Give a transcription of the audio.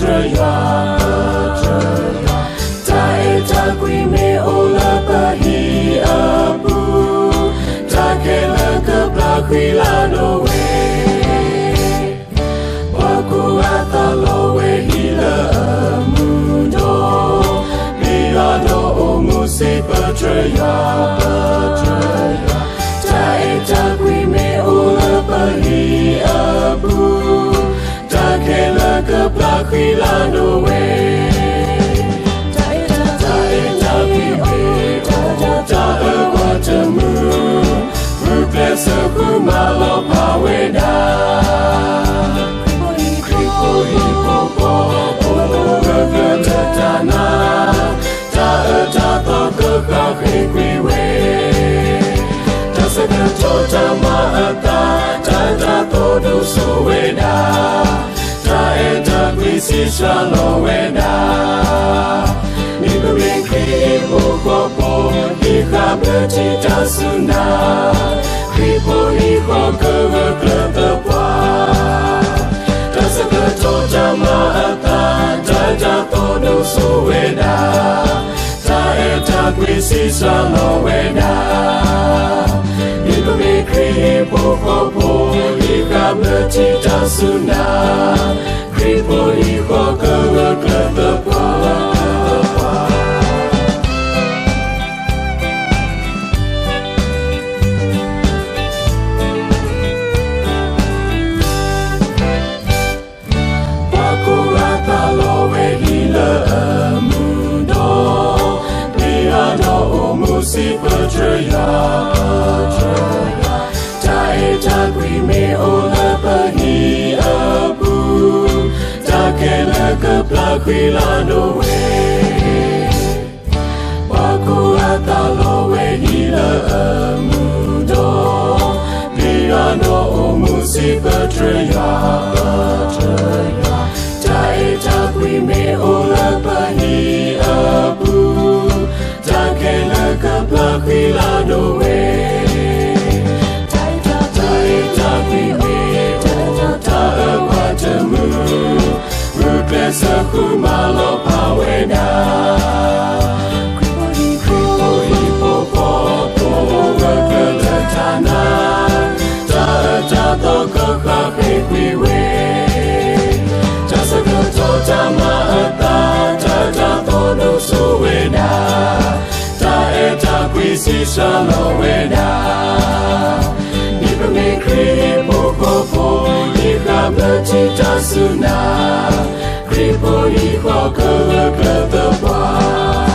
trời hoa ta ta quy mê ô la ba hi abu ta kê la cơ ba quy la no we wa ku ata lo we hi la amundo bia no o mu si pa trời hoa ta quy mê ô la ba hi abu ta kê la cơ ba quy la no we Blessa kumalo paweda Kripo hipo po Gagatana Ta to kakriwe Ta sakato ta maata Ta to do soweda Ta eta kwisi shalo weda Niku kripo popo Hika beti ta sunda Kripo hipo kagakata pa Ta sakato ta maata Ta todo soweda Ta eta kwisi salo weda Niku kripo popo Hika beti ta sunda Kripo hipo kagakata pa Si pa trời ta ta quy mê ô la pa hi abu ta kê la cơ pla quy la no we wa ku ata lo we hi la amundo bia no o mu si pa trời ta quy mê ô la pa hi abu ta kê la cơ pla quy la no we ta quy mê ta qua te mu blessa kumalo paweda kripo hipo po gagatana ta to kakriwe ta sakato ta maata ta to no soweda Ta kwisi shalo weda Nipa me kripo popo Nika beti ta suna Kripo hipo kagakata pa